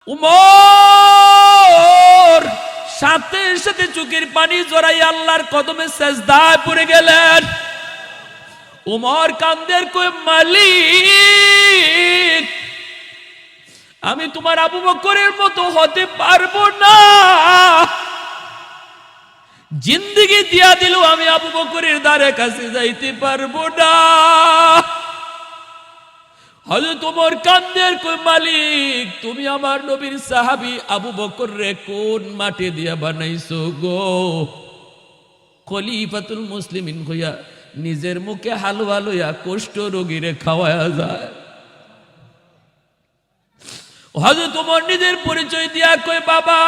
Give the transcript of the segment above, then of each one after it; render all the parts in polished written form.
উমর সাথে সাথে চোখের পানি জড়াই আল্লাহর কদমে সেজদায় পড়ে গেলেন। উমর কান্দের কই, মালিক আমি তোমার আবু বকরের মতো হতে পারবো না, জিন্দেগি দিয়া দিল আমি আবু বকরের দ্বারে কাছে যাইতে পারবো না। হযরত ওমর কান্দের কই, মালিক তুমি আমার নবীর সাহাবী আবু বকর রে কোন মাটি দিয়া বানাইছো গো? খলিফাতুল মুসলিমিন হইয়া নিজের মুখে হালুয়া লইয়া কুষ্ঠ রোগীরে খাওয়ায়া যায়। হযরত ওমর নিজের পরিচয় দিয়া কই, বাবা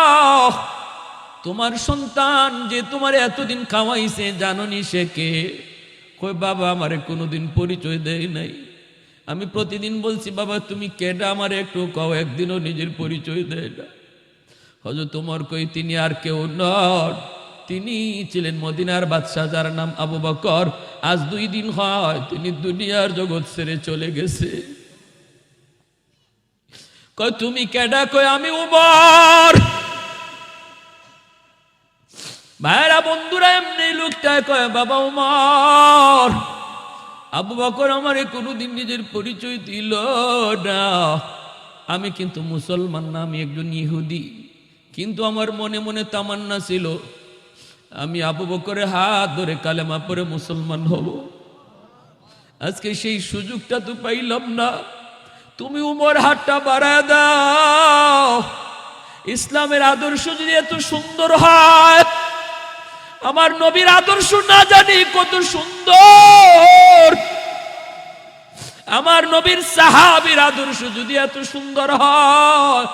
তোমার সন্তান যে তোমার এতদিন খাওয়াইছে জাননি সে কে? কই, বাবা আমারে কোনোদিন পরিচয় দেয় নাই। আমি প্রতিদিন বলছি বাবা তুমি কেডা আমারে একটু কও, একদিনও নিজের পরিচয় দেয় না। হযরত ওমর কই, তিনি আর কেউ নন, তিনি ছিলেন মদিনার বাদশা যার নাম আবু বকর। আজ 2 দিন হয় তিনি দুনিয়ার জগৎ ছেড়ে চলে গেছে। কই তুমি কেডা? কই আমি ওমর। ভাইরা বন্ধুরা এমনি লোকটায় কয়, বাবা ওমর আবু বকর আমারে কোনোদিন নিজের পরিচয় দিল না। আমি কিন্তু মুসলমান না, আমি একজন ইহুদি, কিন্তু আমার মনে মনে তামান্না ছিল আমি আবু বকরের হাত ধরে কালেমা পড়ে মুসলমান হব। আজকে সেই সুযোগটা তো পাইলাম না। তুমি উমর হাতটা বাড়ায় দাও। ইসলামের আদর্শ যদি এত সুন্দর হয়, আমার নবীর আদর্শ না জানি কত সুন্দর, আমার নবীর সাহাবীর আদর্শ যদি এত সুন্দর হয়,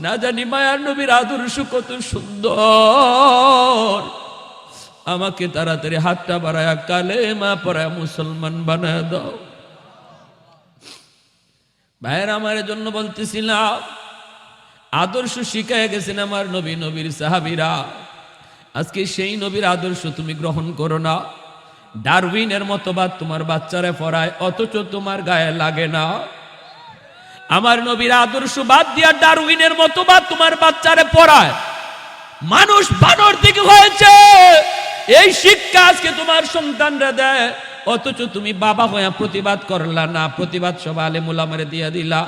না জানি মায়ার নবীর আদর্শ কত সুন্দর। আমাকে তাড়াতাড়ি হাতটা বাড়ায়া কালেমা পড়ায় মুসলমান বানায় দাও। ভাইয়ের আমার জন্য বলতেছিলাম, আদর্শ শিখায় গেছেন আমার নবী, নবীর সাহাবীরা। আজকে সেই নবীর আদর্শ তুমি গ্রহণ করো না। ডারউইনের মতবাদ তোমার বাচ্চারে পড়ায়, অথচ তোমার গায়ে লাগে না। আমার নবীর আদর্শ বাদ দিয়া ডারউইনের মতবাদ তোমার বাচ্চারে পড়ায়। মানুষ বানর থেকে হয়েছে, এই শিক্ষা আজকে তোমার সন্তানরা দেয়, অথচ তুমি বাবা হয়ে প্রতিবাদ করলা না। প্রতিবাদ সব আলেম ওলামারে দিয়া দিলা।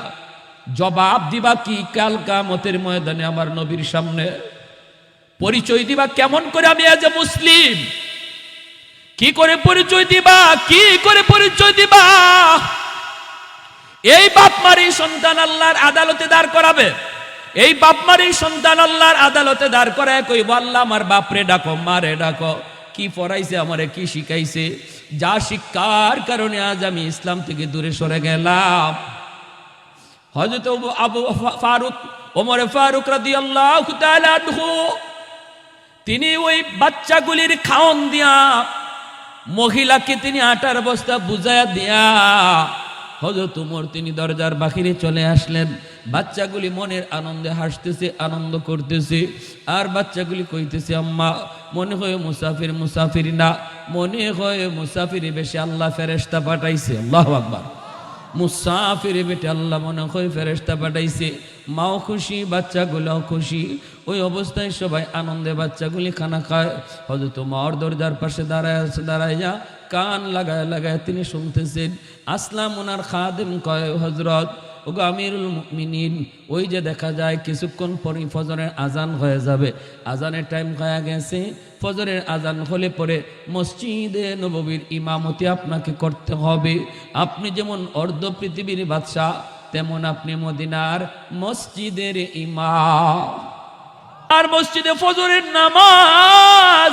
জবাব দিবা কি কাল কিয়ামতের ময়দানে আমার নবীর সামনে? পরিচয় দিবা কেমন করে? আমি আজ মুসলিম, কি করে পরিচয় দিবা? কি করে পরিচয় দিবা? এই বাপ মারি সন্তান আল্লাহর আদালতে দাঁড় করাবে। এই বাপ মারি সন্তান আল্লাহর আদালতে দাঁড় করায় কইব, আল্লাহ আমার বাপরে ডাকো, মারে ডাকো, কি পড়াইছে আমারে, কি শিখাইছে? যা শিক্ষার কারণে আজ আমি ইসলাম থেকে দূরে সরে গেলাম। হযরত আবু ফারুক, ওমর ফারুক রাদিয়াল্লাহু তাআলা আনহু, তিনি ওই বাচ্চাগুলির খাওন দিয়া মহিলাকে তিনি আটার বস্তা বুঝায়া দিয়া হযরত ওমর তিনি দরজার বাহিরে চলে আসলেন। বাচ্চাগুলি মনের আনন্দে হাসতেছে, আনন্দ করতেছে, আর বাচ্চাগুলি কইতেছে, আম্মা মনে হয় মুসাফির, মুসাফির না, মনে হয় মুসাফির বেশি আল্লাহ ফেরেশতা পাঠাইছে। আল্লাহু আকবার। মুসাফির বেটে আল্লাহ মনে হয় ফেরেশতা পাঠাইছে। মাও খুশি, বাচ্চাগুলোও খুশি। ওই অবস্থায় সবাই আনন্দে বাচ্চাগুলি খানা খায়। হযরত ওমর দরজার পাশে দাঁড়াইয়া কান লাগায় লাগায় তিনি শুনতেছেন। আসলাম ওনার খাদেম কয়, হযরত ওগো আমিরুল মুমিনিন, ওই যে দেখা যায় কিছুক্ষণ পরে ফজরের আজান হয়ে যাবে, আজানের টাইম হয়ে গেছে। ফজরের আজান হলে পরে মসজিদে নববীর ইমামতি আপনাকে করতে হবে। আপনি যেমন অর্ধ পৃথিবীর বাদশা, তেমন আপনি মদিনার মসজিদের ইমাম। আর মসজিদে ফজরের নামাজ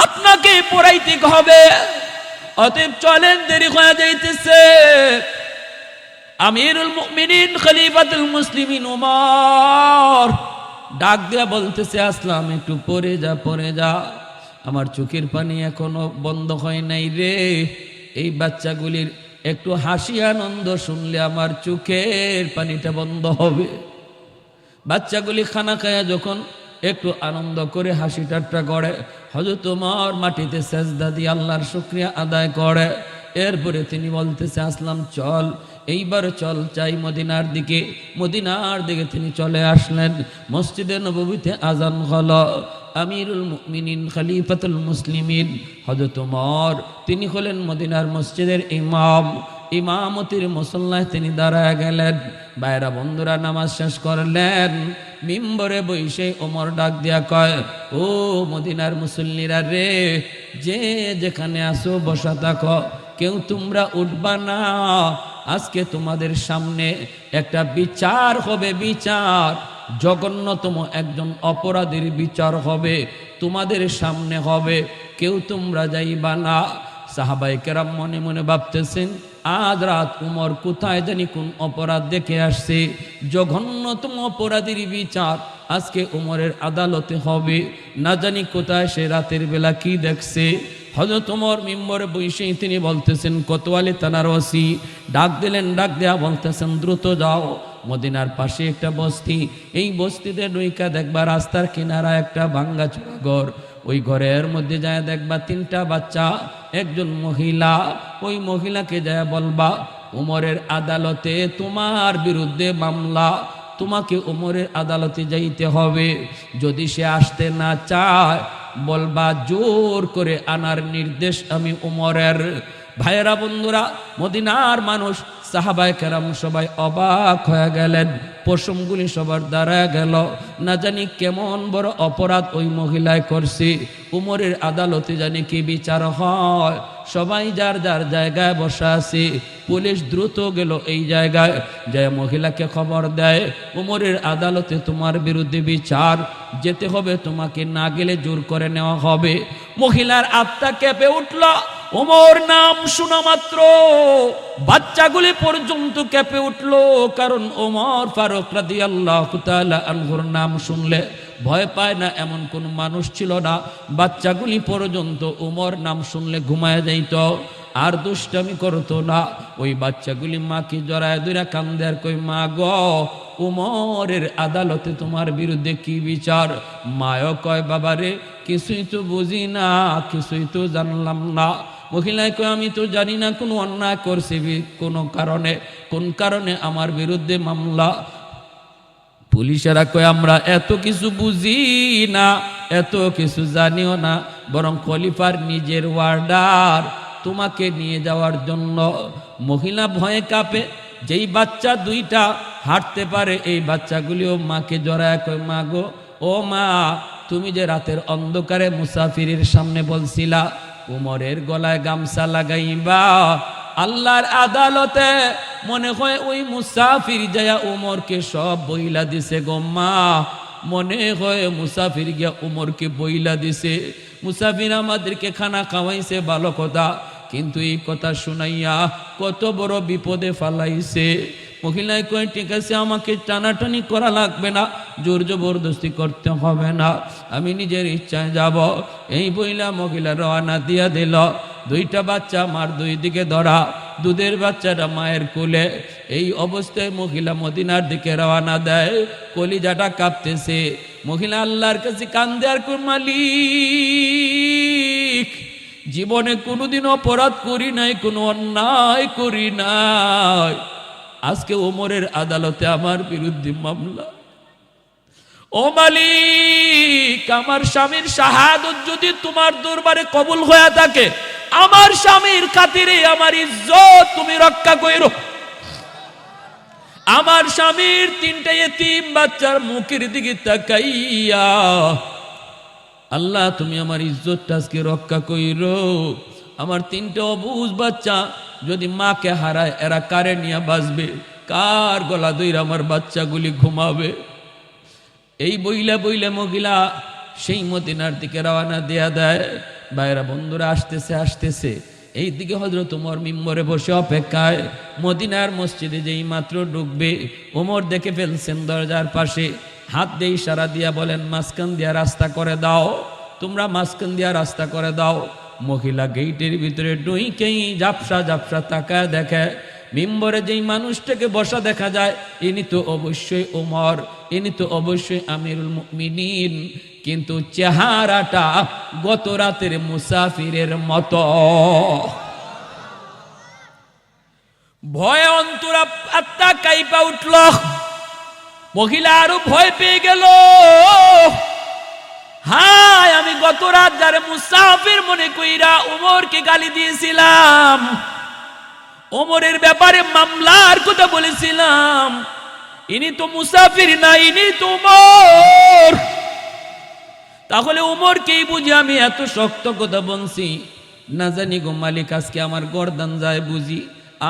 আপনাকে পড়াইতে হবে। অতএব চলেন, দেরি হয়ে যাইতেছে। আমিরুল মুমিনিন খলিফাতুল মুসলিমিন ওমর ডাক দিয়া বলতেছে, আসলাম একটু পরে যা, পরে যা, আমার চোখের পানি এখনো বন্ধ হয় নাই রে। এই বাচ্চাগুলির একটু হাসি আনন্দ শুনলে আমার চোখের পানিটা বন্ধ হবে। বাচ্চাগুলি খানা খায়া যখন একটু আনন্দ করে হাসি ঠাট্টা করে, হযরত ওমর মাটিতে সেজদা দিয়ে আল্লাহর শুকরিয়া আদায় করে। এরপরে তিনি বলতেছে, আসলাম চল এইবার চল চাই মদিনার দিকে। মদিনার দিকে তিনি চলে আসলেন। মসজিদে নববীতে আজান হলো। আমিরুল মুমিনিন খলিফাতুল মুসলিমিন হযরত ওমর তিনি হলেন মদিনার মসজিদের ইমাম। ইমামতির মুসল্লায় তিনি দাঁড়ায় গেলেন। বাইরা বন্ধুরা নামাজ শেষ করলেন। মিম্বরে বসে ওমর ডাক দিয়া কয়, ও মদিনার মুসল্লিরা রে, যে যেখানে আসো বসা থাকো, কেউ তোমরা উঠবা না। আজকে তোমাদের সামনে একটা বিচার হবে, বিচার জঘন্যতম একজন অপরাধীর বিচার হবে, তোমাদের সামনে হবে, কেউ তোমরা যাইবা না। সাহাবায়ে কেরাম মনে মনে ভাবতেছেন, আজ রাত উমর কোথায় জানি কোন অপরাধ দেখে আসছে, জঘন্যতম অপরাধীর বিচার আজকে উমরের আদালতে হবে, না জানি কোথায় সে রাতের বেলা কি দেখছে। হযরত ওমর মিম্বরে বসেই তিনি বলতেছেন, কোতোয়ালি থানার ওসি ডাক দিলেন। ডাক দেয়া বলতেছেন, দ্রুত যাও, মদিনার পাশে একটা বস্তি, এই বস্তিতে ঢুইকা দেখবা রাস্তার কিনারা একটা ভাঙ্গাচোরা ঘর, ওই ঘরের মধ্যে যায় দেখবা 3টা বাচ্চা, একজন মহিলা। ওই মহিলাকে যায় বলবা, উমরের আদালতে তোমার বিরুদ্ধে মামলা, তোমাকে উমরের আদালতে যাইতে হবে। যদি সে আসতে না চায় বলবা জোর করে আনার নির্দেশ আমি উমরের। ভাইয়েরা বন্ধুরা, মদিনার মানুষ সাহাবায়ে কেরাম সবাই অবাক হয়ে গেলেন। পশমগুলি সবার দাঁড়ায় গেল। না জানি কেমন বড় অপরাধ ওই মহিলায় করছে, উমরের আদালতে জানি কি বিচার হয়। সবাই যার যার জায়গায় বসা আছে। পুলিশ দ্রুত গেল এই জায়গায়, যে মহিলাকে খবর দেয়, উমরের আদালতে তোমার বিরুদ্ধে বিচার, যেতে হবে, তোমাকে না গেলে জোর করে নেওয়া হবে। মহিলার আত্মা কেঁপে উঠল। ওমর নাম শোনা মাত্র বাচ্চাগুলি পর্যন্ত কেঁপে উঠল, কারণ ওমর ফারুক রাদিয়াল্লাহু তাআলা আনহুর নাম শুনলে ভয় পায় না এমন কোন মানুষ ছিল না। বাচ্চাগুলি পর্যন্ত ওমর নাম শুনলে ঘুমায় যাইত, আর দুষ্টামি করতো না। ওই বাচ্চাগুলি মাকে জড়ায় ধরে কান্দে আর কই, মা গো, উমরের আদালতে তোমার বিরুদ্ধে কি বিচার? মায়ও কয়, বাবারে কিছুই তো বুঝি না, কিছুই তো জানলাম না। মহিলায় কয়, আমি তো জানি না কোনো অন্যায় করছি কোনো কারণে, কোন কারণে আমার বিরুদ্ধে মামলা। পুলিশেরা কয়, আমরা এত কিছু বুঝি না, এত কিছু জানিও না, বরং খলিফার নিজের ওয়ার্ডার তোমাকে নিয়ে যাওয়ার জন্য। মহিলা ভয়ে কাঁপে। যেই বাচ্চা 2টা হাঁটতে পারে, এই বাচ্চাগুলিও মাকে জড়ায় কয়, মা গো, ও মা, তুমি যে রাতের অন্ধকারে মুসাফিরের সামনে বলছিলা উমরের গলায় গামছা লাগাইবা, আল্লাহর আদালতে মনে হয় ওই মুসাফির যায়া উমরকে সব বইলা দিছে গো মা, মনে হয় মুসাফির গিয়া উমরকে বইলা দিছে। মুসাফির আমাদেরকে খানা খাওয়াইছে ভালো কথা, কিন্তু এই কথা শুনাইয়া কত বড় বিপদে ফালাইছে। মহিলায় কয়, ঠিক আছে, আমাকে টানাটানি করা লাগবে না, জোর জবরদস্তি করতে হবে না, আমি নিজের ইচ্ছায় যাব। এই বইলা মহিলা রওনা দিয়া দিল। 2টা বাচ্চা মার 2 দিকে ধরা, দুধের বাচ্চাটা মায়ের কোলে। এই অবস্থায় মহিলা মদিনার দিকে রওনা দেয়। কলিজাটা কাঁপতেছে। মহিলা আল্লাহর কাছে কান্দে আর কই, মালিক, জীবনে কোনোদিন অপরাধ করি নাই, কোনো অন্যায় করি নাই, আজকে ওমরের আদালতে আমার বিরুদ্ধে মামলা। ও মালিক, আমার স্বামীর শাহাদত যদি তোমার দরবারে কবুল হয়ে থাকে, আমার স্বামীর খাতিরে আমার ইজ্জত তুমি রক্ষা কইরো। আমার স্বামীর 3টা ইতিম বাচ্চার মুখের দিকে তাকাইয়া আল্লাহ তুমি আমার ইজ্জতটা আজকে রক্ষা কইরো। আমার 3টা অবুঝ বাচ্চা যদি মাকে হারায়, এরা কারে নিয়ে বাঁচবে? কার গলা ধইরা আমার বাচ্চাগুলি ঘুমাবে? এই বইলা বইলা মহিলা সেই মদিনার দিকে রওনা দেয়া দেয়। ভাইরা বন্ধুরা, আসতেছে আসতেছে এই দিকে হযরত ওমর মিম্বরে বসে অপেক্ষায়। মদিনার মসজিদে যেই মাত্র ঢুকবে, ওমর দেখে ফেলছেন দরজার পাশে, হাত দিয়ে ইশারা দিয়া বলেন, মাঝখান দিয়া রাস্তা করে দাও, তোমরা মাঝখান দিয়া রাস্তা করে দাও। মহিলা গেইটের ভিতরে ঢুইকেই ঝাপসা ঝাপসা তাকায় দেখে মিম্বরে যেই মানুষটাকে বসা দেখা যায়, ইনি তো অবশ্যই ওমর, ইনি তো অবশ্যই আমিরুল মুমিনিন, কিন্তু চেহারাটা গত রাতের মুসাফিরের মতো। ভয়ে অন্তরা আত্মা কাইপা উঠল। মহিলা আরো ভয় পেয়ে গেল। হায়, আমি গত রাত যারে মুসাফির মনে কইরা ওমরকে গালি দিয়েছিলাম, ওমরের ব্যাপারে মামলার কথা বলেছিলাম, ইনি তো মুসাফির না, ইনি তো ওমর। তাহলে ওমরকেই বুঝি আমি এত শক্ত কথা বলছি। না জানি গো মালিক, আজকে আমার গর্দান যায় বুঝি,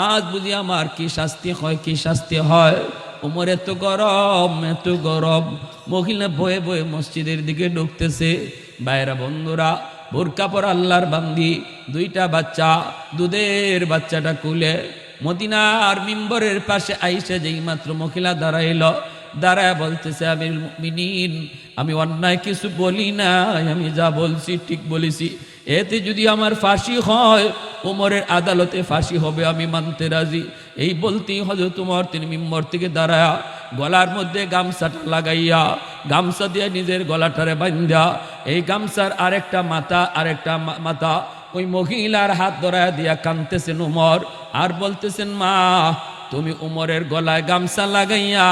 আজ বুঝি আমার কি শাস্তি হয়, কি শাস্তি হয়। ওমর এত গরম, এত গরম। মহিলা ভয়ে ভয়ে মসজিদের দিকে ঢুকতেছে। বাইরা বন্ধুরা, বোরকা পরা আল্লাহর বান্দি, দুইটা বাচ্চা, দুধের বাচ্চাটা কুলে মদিনার মিম্বরের পাশে আইসা যেই মাত্র মহিলা দাঁড়াইল, দাঁড়ায় বলতেছে, আমিরুল মুমিনিন, আমি অন্যায় কিছু বলি না, আমি যা বলছি ঠিক বলেছি। এতে যদি আমার ফাঁসি হয়, ওমরের আদালতে ফাঁসি হবে, আমি মানতে রাজি। এই বলতেই হযরত ওমর তিনি মিম্বর থেকে দাঁড়ায়া গলার মধ্যে গামছাটা লাগাইয়া, গামছা দিয়ে নিজের গলাটারে বান্ধা, এই গামছার আরেকটা মাথা ওই মহিলার হাত ধরায় দিয়া কাঁদতেছেন ওমর, আর বলতেছেন, মা তুমি ওমরের গলায় গামছা লাগাইয়া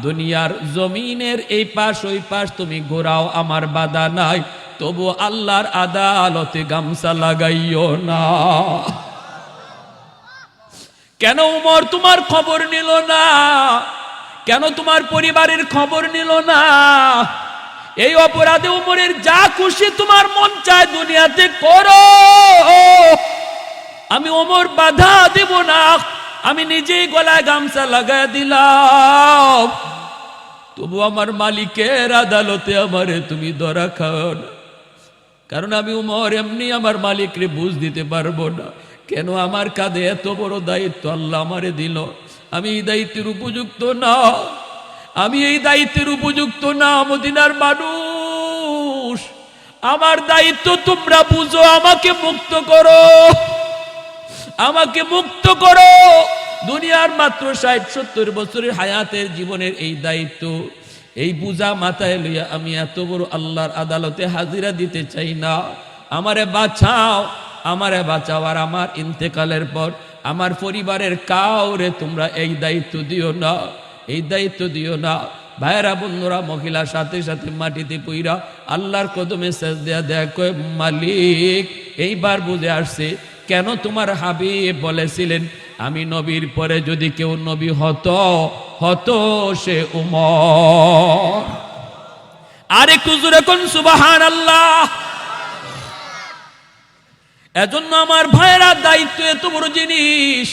দুনিয়ার জমিনের এই পাশ ওই পাশ তুমি ঘোরাও, আমার বাধা নাই, তবু আল্লাহর আদালতে গামছা লাগাইও না। কেন ওমর তোমার খবর নিল না? কেন তোমার পরিবারের খবর নিল না? এই অপরাধে ওমরের যা খুশি তোমার মন চায় দুনিয়াতে করো, আমি ওমর বাধা দেব না। আমি নিজেই গলায় গামছা লাগাই দিলাম, তবু আমার মালিকের আদালতে আমারে তুমি ধরা খাও না। কারণ আমি ওমর এমনি আমার মালিকরে বুঝ দিতে পারবো না। কেন আমার কাঁধে এত বড় দায়িত্ব আল্লাহ আমারে দিল? আমি এই দায়িত্বের উপযুক্ত না, আমি এই দায়িত্বের উপযুক্ত না। মদিনার মানুষ, আমার দায়িত্ব তোমরা বুঝো, আমাকে মুক্ত করো, আমাকে মুক্ত করো। দুনিয়ার মাত্র 60-70 বছরের হায়াতের জীবনের এই দায়িত্ব, এই বুঝা মাথায় লইয়া আমি এত বড় আল্লাহর আদালতে হাজিরা দিতে চাই না। আমারে বাঁচাও, আমারে বাঁচাও। আর আমার ইন্তেকালের পর আমার পরিবারের কাউরে তোমরা এই দায়িত্ব দিও না, এই দায়িত্ব দিও না। ভাইরা বন্ধুরা, মহিলা সাথে সাথে মাটিতে পইরা আল্লাহর কদমে সেজদা দেয়া কয়, মালিক এইবার বুঝে আসছে কেন তোমার হাবিব বলেছিলেন আমি নবীর পরে যদি কেউ নবী হতো সে উমর। আরে কুজুরে কোন সুবহানাল্লাহ। এজন্য আমার ভাইরা, দায়িত্ব এত বড় জিনিস,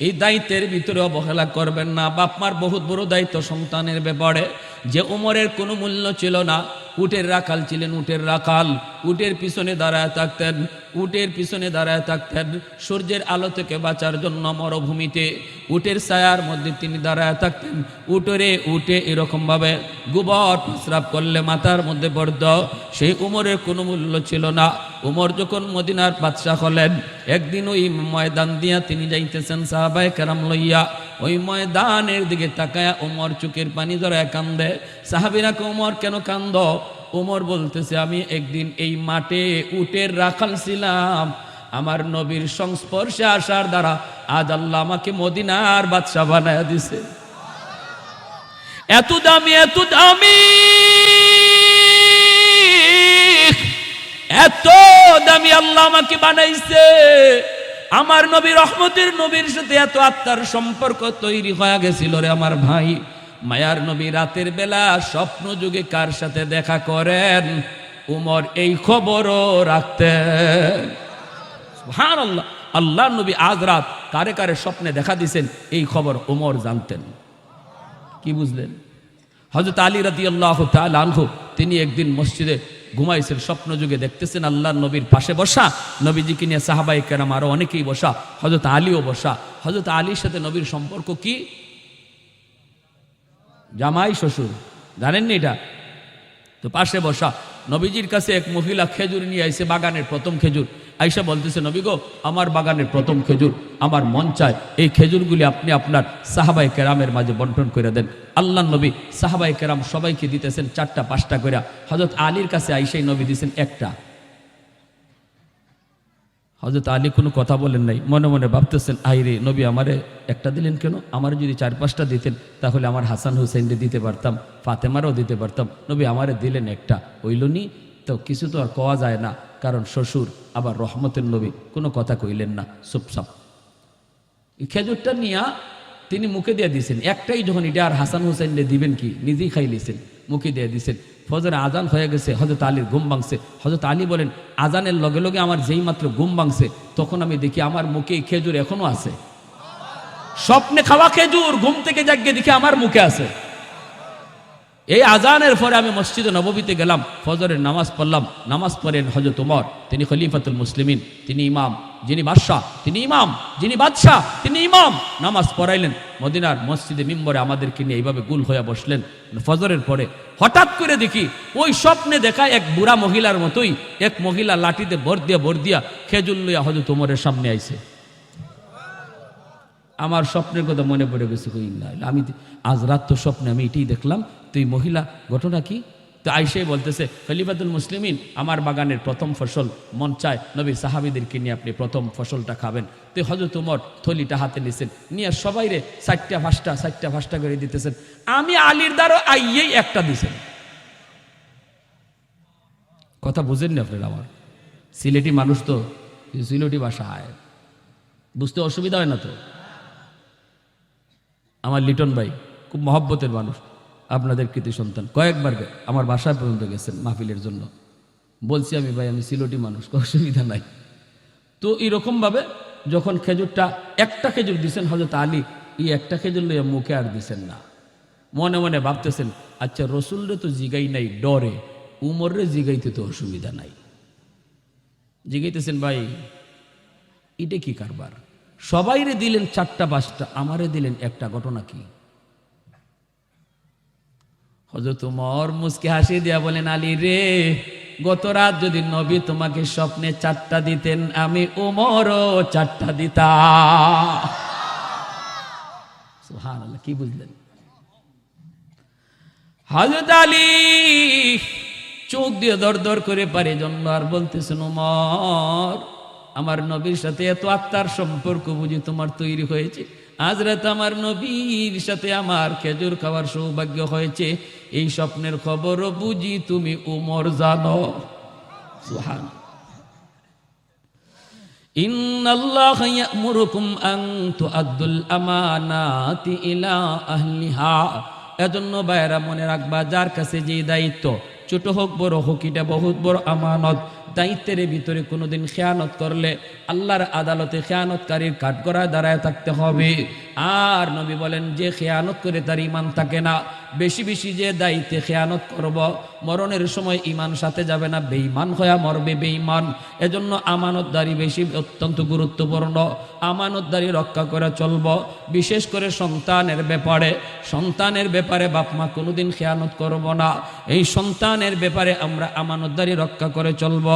এই দায়িত্বের ভিতরে অবহেলা করবেন না। বাপমার বহুত বড় দায়িত্ব সন্তানের ব্যাপারে। যে উমরের কোনো মূল্য ছিল না, উটের রাখাল ছিলেন, উটের রাখাল, উটের পিছনে দাঁড়ায় থাকতেন, উটের পিছনে দাঁড়ায় থাকতেন সূর্যের আলো থেকে বাঁচার জন্য মরুভূমিতে উটের ছায়ার মধ্যে তিনি দাঁড়ায় থাকতেন। উটে এরকমভাবে গোবর প্রস্রাব করলে মাথার মধ্যে পড়ত। সেই উমরের কোনো মূল্য ছিল না। উমর যখন মদিনার বাদশাহ হলেন, একদিন ওই ময়দান দিয়া তিনি যাইতেছেন সাহাবায়ে কেরাম লইয়া। ওই ময়দানের দিকে তাকায়া উমর চোখের পানি ধরায় কান্দে। সাহাবীরা কয়, উমর কেন কান্দ? উমর বলতেছে, আমি একদিন এই মাঠে উটের রাখাল ছিলাম, আমার নবীর সংস্পর্শে আসার দ্বারা আজ আল্লাহ আমাকে মদিনার বাদশাহ বানায়া দিছে। এত দামি, এত দামি, এত দামি আল্লাহ আমাকে বানাইছে। আমার নবী রহমতের নবীর সাথে এত আত্মার সম্পর্ক তৈরি হয়ে গেছিল রে আমার ভাই। মায়ার নবী রাতের বেলা স্বপ্ন যুগে কার সাথে দেখা করেন, উমর এই খবরও রাখতেন। সুবহানাল্লাহ। আল্লাহর নবী আজ রাত কারে কারে স্বপ্নে দেখা দিয়েছেন এই খবর উমর জানতেন। কি বুঝলেন? হযরত আলী রাদিয়াল্লাহু তাআলা আনহু তিনি একদিন মসজিদে ঘুমাইছেন, স্বপ্ন যুগে দেখতেছেন আল্লাহর নবীর পাশে বসা, নবীজিকে নিয়ে সাহাবায়ে কেরাম আরো অনেকেই বসা, হযরত আলীও বসা। হযরত আলীর সাথে নবীর সম্পর্ক কি? জামাই শ্বশুর, জানেন না এটা? তো পাশে বসা নবীজির কাছে এক মহিলা খেজুর নিয়ে আইছে, বাগানের প্রথম খেজুর। আইসা বলতেছে, নবী গো, আমার বাগানের প্রথম খেজুর, আমার মন চায় এই খেজুরগুলি আপনি আপনার সাহাবায়ে কেরামের মাঝে বন্টন করে দেন। আল্লাহর নবী সাহাবায়ে কেরাম সবাইকে দিতেছেন 4টা-5টা করে। হযরত আলীর কাছে আইসাই নবী দিয়েছেন একটা। হযরত আলী কোনো কথা বলেন নাই, মনে মনে ভাবতেছেন, আইরে নবী আমারে একটা দিলেন কেন? আমার যদি 4-5টা দিতেন তাহলে আমার হাসান হুসেনকে দিতে পারতাম, ফাতেমারও দিতে পারতাম। নবী আমারে দিলেন একটা, হইলনি তো কিছু তো আর কওয়া যায় না, কারণ শ্বশুর আবার রহমতের নবী, কোনো কথা কইলেন না, চুপচাপ। এই খেজুরটা নিয়া তিনি মুখে দিয়ে দিয়েছেন, একটাই যখন এটা আর হাসান হুসেনকে দিবেন কি, নিজেই খাই লিছেন, মুখে দিয়ে দিয়েছেন। ফজরে আজান হয়ে গেছে, হযরত আলীর ঘুম ভাঙছে। হযরত আলী বলেন, আজানের লগে লগে আমার যেই মাত্র ঘুম ভাঙছে, তখন আমি দেখি আমার মুখে এই খেজুর এখনো আছে। স্বপ্নে খাওয়া খেজুর ঘুম থেকে জাগিয়ে দেখি আমার মুখে আছে। এই আজানের পরে আমি মসজিদে নববীতে গেলাম, ফজরের নামাজ পড়লাম। নামাজ পড়েন হযরত ওমর, তিনি খলিফাতুল মুসলিমিন, তিনি ইমাম। যিনি বাদশাহ তিনি ইমাম, যিনি বাদশাহ তিনি ইমাম। নামাজ পড়াইলেন মদিনার মসজিদে মিম্বরে, আমাদেরকে নিয়ে এইভাবে গুল হয়ে বসলেন। ফজরের পরে হঠাৎ করে দেখি ওই স্বপ্নে দেখা এক বুড়া মহিলার মতোই এক মহিলা লাঠিতে ভর দিয়া খেজুর লইয়া হযরত ওমরের সামনে আইছে। আমার স্বপ্নের কথা মনে পড়ে গেছে, আমি আজ রাত তো স্বপ্নে আমি এটাই দেখলাম। তুই মহিলা, ঘটনা কি? তো আইসাই বলতেছে, খলিফাতুল মুসলিমিন, আমার বাগানের প্রথম ফসল, মন চায় নবীর সাহাবীদেরকে নিয়ে আপনি প্রথম ফসলটা খাবেন। তো হযরত ওমর থলিটা হাতে নিছেন, নিয়ে সবাইরে 4টা 5টা করে দিতেছেন। আমি আলীর দ্বারও আইয়েই একটা দিছেন। কথা বুঝেন না আপনারা? আমার সিলেটি মানুষ তো, সিলেটি ভাষা বুঝতে অসুবিধা হয় না তো? আমার লিটন ভাই খুব মহব্বতের মানুষ, আপনাদের কৃতি সন্তান, কয়েকবার আমার বাসায় পর্যন্ত গেছেন মাহফিলের জন্য। বলছি আমি, ভাই আমি সিলেটি মানুষ, অসুবিধা নাই। তো এইরকমভাবে যখন খেজুরটা, একটা খেজুর দিছেন হযরত আলী, এই একটা খেজুর লইয়া মুখে আর দিছেন না। মনে মনে ভাবতেছেন, আচ্ছা রসুলরে তো জিগাই নাই ডরে, উমররে জিগাইতে তো অসুবিধা নাই। জিগাইতেছেন, ভাই এটা কি কারবার? সবাইরে দিলেন 4টা 5টা, আমারে দিলেন একটা, ঘটনা কি? হযরত ওমর মুস্কি হাসি দিয়া বলেন, আলী রে, গত রাত যদি নবী তোমাকে স্বপ্নে 4টা দিতেন, আমি ওমরও 4টা দিতাম। সুবহানাল্লাহ, কি বুঝলেন? হযরত আলী চোখ দিয়ে দর করে পারে জন্য আর বলতেছেন, ওমর আমার নবীর সাথে এত আত্মার সম্পর্ক বুঝি তোমার তৈরি হয়েছে। আজ রাত আমার নবীর সাথে আমার খেজুর খাওয়ার সৌভাগ্য হয়েছে, এই স্বপ্নের খবরও বুঝি তুমি উমর জানো। সুবহানাল্লাহ। ইন্নাল্লাহা ইয়া'মুরুকুম আন তুআদ্দুল আমানাতি ইলা আহলিহা। এজন্য ভাইরা মনে রাখবা, যার কাছে যে দায়িত্ব, ছোট হোক বড় হোক, এটা বহুত বড় আমানত। দায়িত্বের ভিতরে কোনোদিন খেয়ানত করলে আল্লাহর আদালতে খেয়ানতকারীর কাঠগড়ায় দাঁড়ায় থাকতে হবে। আর নবী বলেন, যে খেয়ানত করে তার ইমান থাকে না। বেশি বেশি যে দায়িত্বে খেয়ানত করব, মরণের সময় ইমান সাথে যাবে না, বেঈমান হয়ে মরবে বেঈমান। এজন্য আমানতদারি বেশি অত্যন্ত গুরুত্বপূর্ণ। আমানতদারি রক্ষা করে চলব, বিশেষ করে সন্তানের ব্যাপারে বাপ মা কোনোদিন খেয়ানত করব না। এই সন্তানের ব্যাপারে আমরা আমানতদারি রক্ষা করে চলব।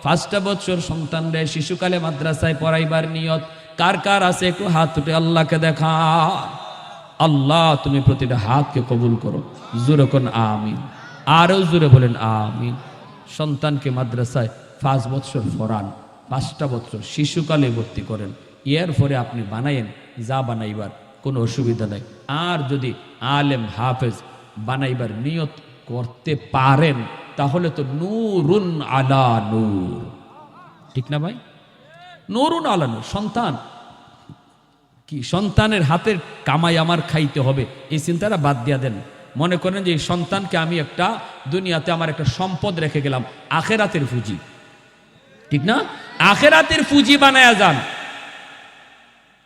5টা বছর সন্তানদের শিশুকালে মাদ্রাসায় পড়াইবার নিয়ত কার কার আছে? একটু হাত উঠে আল্লাহকে দেখা। আল্লাহ তুমি প্রতিটা হাতকে কবুল করো, জোরে কোন আমিন, আরো জোরে বলেন আমিন। সন্তানকে মাদ্রাসায় 5 বছর পড়ান, 5টা বছর শিশুকালে ভর্তি করেন, এর পরে আপনি বানাইয়েন যা বানাইবার, কোনো অসুবিধা নাই। আর যদি আলেম হাফেজ বানাইবার নিয়ত করতে পারেন, তাহলে তো নূরুন আলা নূর, ঠিক না ভাই? নূরুন আলা নূর। সন্তান কি, সন্তানের হাতের কামাই আমার খাইতে হবে, এই চিন্তাটা বাদ দিয়া দেন। মনে করেন যে এই সন্তানকে আমি একটা দুনিয়াতে আমার একটা সম্পদ রেখে গেলাম, আখেরাতের পুঁজি, ঠিক না? আখেরাতের পুঁজি বানায়া যান।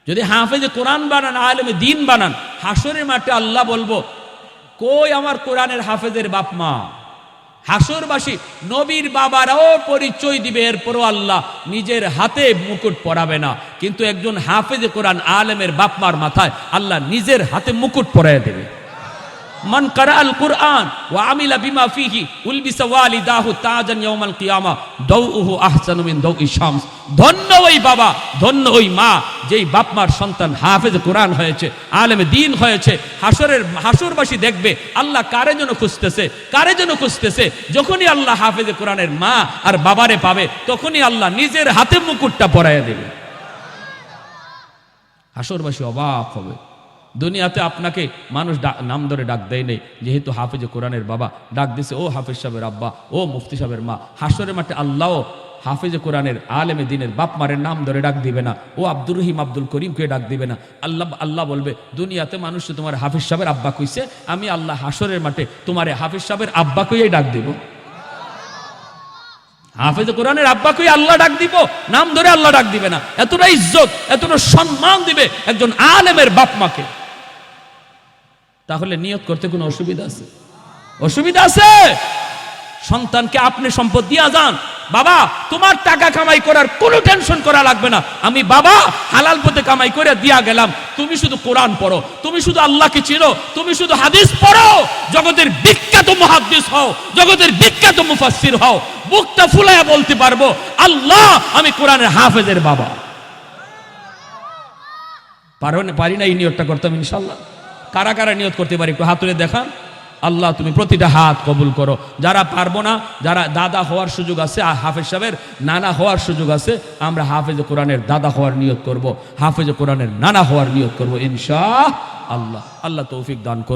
যদি হাফেজে কোরআন বানান, আলেমে দিন বানান, হাসরের মাঠে আল্লাহ বলবো, কই আমার কোরআনের হাফেজের বাপ মা? হাসরবাসী নবীর বাবারাও পরিচয় দিবে, এরপরও আল্লাহ নিজের হাতে মুকুট পরাবে না, কিন্তু একজন হাফেজে কোরআন আলেমের বাপমার মাথায় আল্লাহ নিজের হাতে মুকুট পরায় দেবে। মান কারা আল কুরআন ওয়া আমিলা বিমা ফিহি উলবিসা ওয়ালিদাহু তাজান ইয়াউমাল কিয়ামা দাউহু আহসানু মিন দাউই শামস। ধন্য ওই বাবা, ধন্য ওই মা যেই বাপ মার সন্তান হাফেজ কোরআন হয়েছে, আলেমে দ্বীন হয়েছে, হাসরবাসী দেখবে আল্লাহ কারে যেন খুঁজতেছে, কারে যেন খুঁজতেছে। যখনই আল্লাহ হাফেজ কোরআনের মা আর বাবারে পাবে, তখনই আল্লাহ নিজের হাতে মুকুটটা পরাইয়া দেবে। হাসরবাসী অবাক হবে। দুনিয়াতে আপনাকে মানুষ নাম ধরে ডাক দেয় নেই, যেহেতু হাফেজ কোরআনের বাবা ডাক দিছে ও হাফেজ সাহেবের আব্বা, ও মুফতি সাহেবের মা। হাসরের মাঠে আল্লাহ হাফেজ কোরআনের আলেমে দ্বীনের বাপ মারের নাম ধরে ডাক দিবে না, ও আব্দুর রহিম আব্দুল করিমকে ডাক দিবে না। আল্লাহ বলবে দুনিয়াতে মানুষ তোমার হাফেজ সাহেবের আব্বা কইছে, আমি আল্লাহ হাসরের মাঠে তোমার হাফেজ সাহেবের আব্বা কইয়াই ডাক দিব। হাফেজ কোরআনের আব্বা কই আল্লাহ ডাক দিব, নাম ধরে আল্লাহ ডাক দিবে না। এতটা ইজ্জত, এতটা সম্মান দিবে একজন আলেমের বাপ মাকে। তাহলে নিয়ত করতে কোনো অসুবিধা আছে? অসুবিধা আছে? সন্তানকে আপনি সম্পদ দিয়া যান, বাবা তোমার টাকা কামাই করার কোনো টেনশন করা লাগবে না, আমি বাবা হালাল পথে কামাই করে দিয়া গেলাম, তুমি শুধু কোরআন পড়ো, তুমি শুধু আল্লাহকে চিনো, তুমি শুধু হাদিস পড়ো, জগতের বিখ্যাত মুহাদ্দিস হও, জগতের বিখ্যাত মুফাসসির হও, বুকটা ফুলায়া বলতে পারবো আল্লাহ আমি কোরআনের হাফেজের বাবা। পারি না এই নিয়তটা করতাম ইনশাআল্লাহ? কারা কারা নিয়ত করতে পারি একটু হাত তুলে দেখান। আল্লাহ তুমি প্রতিটা হাত কবুল করো। যারা পারবো না, যারা দাদা হওয়ার সুযোগ আছে, হাফেজ সাহেবের নানা হওয়ার সুযোগ আছে, আমরা হাফেজ কোরআনের দাদা হওয়ার নিয়ত করব, হাফেজ কোরআনের নানা হওয়ার নিয়ত করব ইনশাআল্লাহ। আল্লাহ তৌফিক দান করুন।